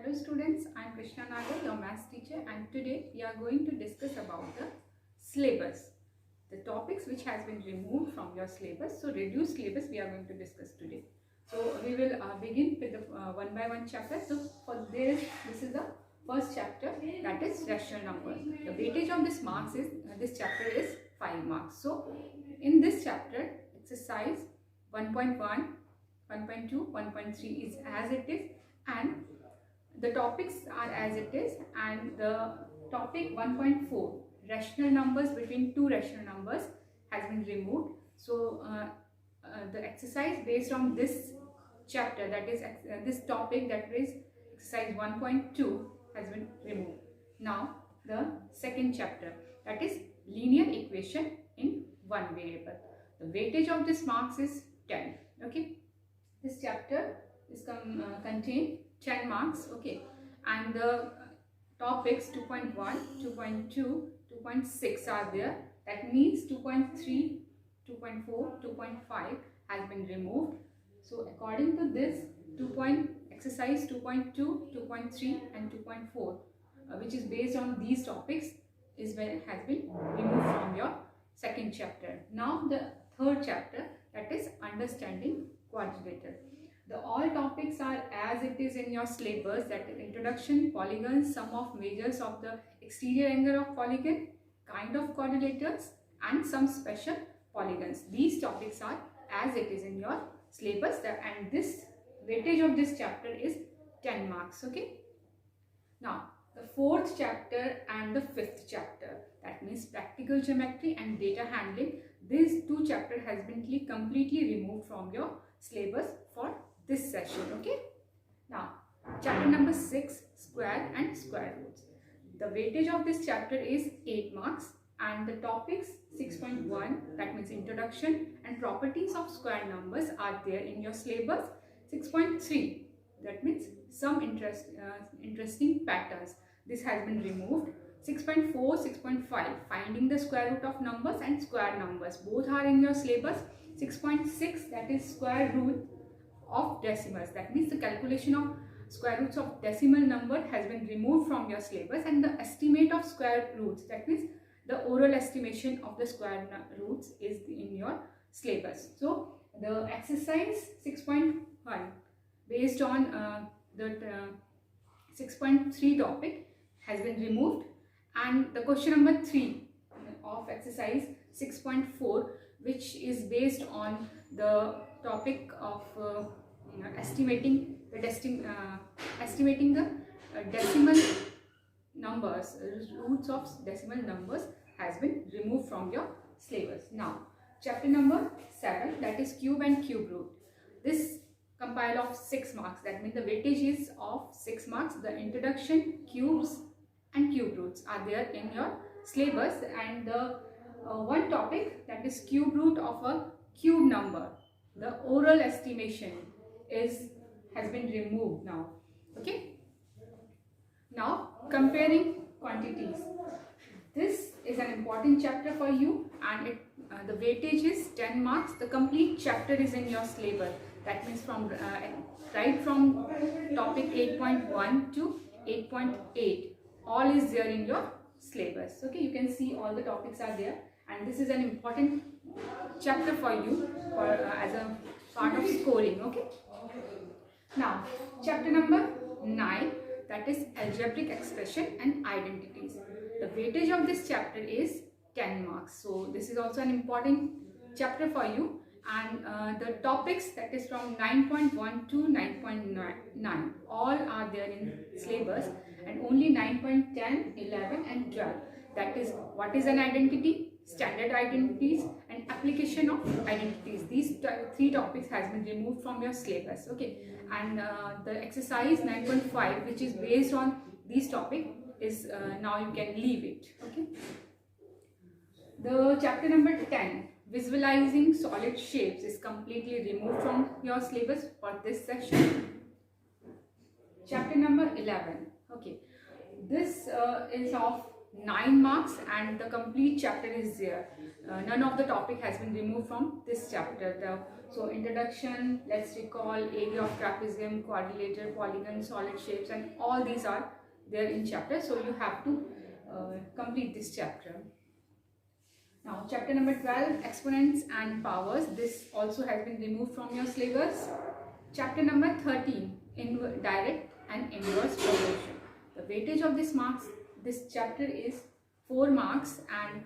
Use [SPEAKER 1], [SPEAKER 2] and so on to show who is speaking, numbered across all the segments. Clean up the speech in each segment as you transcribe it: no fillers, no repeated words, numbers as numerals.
[SPEAKER 1] Hello students, I am Krishna Nagar, your maths teacher, and today we are going to discuss about the syllabus. The topics which has been removed from your syllabus. So reduced syllabus we are going to discuss today. So we will begin with the one by one chapter. So for this is the first chapter, that is rational numbers. The weightage of this marks is this chapter is 5 marks. So in this chapter, exercise 1.1, 1.2, 1.3 is as it is, and the topics are as it is, and the topic 1.4, rational numbers between two rational numbers, has been removed. So the exercise based on this chapter, that is this topic, that is exercise 1.2, has been removed. Now the second chapter, that is linear equation in one variable. The weightage of this marks is 10. Okay, this chapter is contain 10 marks. Okay, and the topics 2.1, 2.2, 2.6 are there. That means 2.3, 2.4, 2.5 has been removed. So according to this, exercise 2.2, 2.3 and 2.4, which is based on these topics, is where has been removed from your second chapter. Now the third chapter, that is understanding quadrilateral. The all topics are as it is in your syllabus, that is introduction, polygons, sum of measures of the exterior angle of polygon, kind of quadrilaters, and some special polygons. These topics are as it is in your syllabus, and this weightage of this chapter is 10 marks. Okay, now the fourth chapter and the fifth chapter, that means practical geometry and data handling, these two chapters has been completely removed from your syllabus for this session. Okay, now chapter number 6, square and square roots. The weightage of this chapter is 8 marks, and the topics 6.1, that means introduction and properties of square numbers, are there in your syllabus. 6.3, that means some interesting patterns, this has been removed. 6.4, 6.5, finding the square root of numbers and square numbers, both are in your syllabus. 6.6, that is square root of decimals, that means the calculation of square roots of decimal number has been removed from your syllabus, and the estimate of square roots, that means the oral estimation of the square roots, is in your syllabus. So the exercise 6.1 based on the 6.3 topic has been removed, and the question number 3 of exercise 6.4, which is based on the topic of estimating the decimal numbers, roots of decimal numbers, has been removed from your syllabus. Now chapter number 7, that is cube and cube root. This compile of 6 marks, that means the weightage is of 6 marks. The introduction, cubes and cube roots are there in your syllabus, and the one topic, that is cube root of a cube number, the oral estimation has been removed now. Okay, now comparing quantities. This is an important chapter for you, and the weightage is 10 marks. The complete chapter is in your syllabus, that means from right from topic 8.1 to 8.8, all is there in your syllabus. Okay, you can see all the topics are there, and this is an important chapter for you for as a part of scoring. Okay, now chapter number 9, that is algebraic expression and identities. The weightage of this chapter is 10 marks. So this is also an important chapter for you, and the topics, that is from 9.1 to 9.9, all are there in syllabus, and only 9.10, 11 and 12, that is what is an identity, standard identities, and application of identities. These 3 topics has been removed from your syllabus. Okay, and the exercise 9.5, which is based on these topics, is now you can leave it. Okay, the chapter number 10, visualizing solid shapes, is completely removed from your syllabus for this section. Chapter number 11, okay, this is of 9 marks and the complete chapter is there. None of the topic has been removed from this chapter. So introduction, let's recall, area of trapezium, quadrilateral, polygon, solid shapes, and all these are there in chapter. So you have to complete this chapter. Now chapter number 12, exponents and powers. This also has been removed from your syllabus. Chapter number 13, direct and inverse proportion. The weightage of this chapter is 4 marks and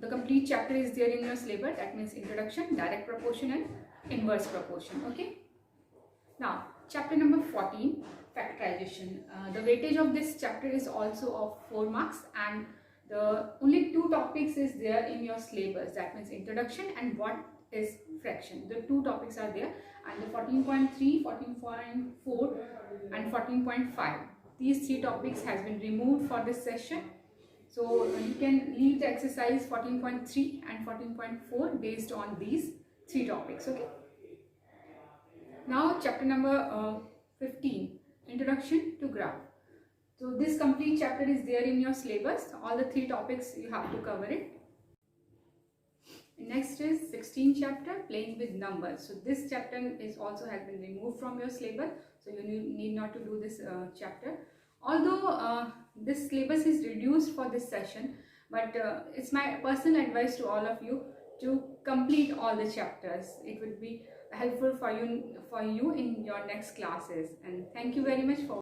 [SPEAKER 1] the complete chapter is there in your syllabus. That means introduction, direct proportion and inverse proportion. Okay. Now chapter number 14, factorization. The weightage of this chapter is also of 4 marks and the only 2 topics is there in your syllabus. That means introduction and what is fraction. The 2 topics are there, and the 14.3, 14.4 and 14.5. These 3 topics has been removed for this session. So you can leave the exercise 14.3 and 14.4 based on these 3 topics. Okay. Now chapter number 15, introduction to graph. So this complete chapter is there in your syllabus. All the 3 topics you have to cover it. Next is 16th chapter, playing with numbers. So this chapter is also has been removed from your syllabus. So you need not to do this chapter. Although this syllabus is reduced for this session, but it's my personal advice to all of you to complete all the chapters. It would be helpful for you in your next classes. And thank you very much for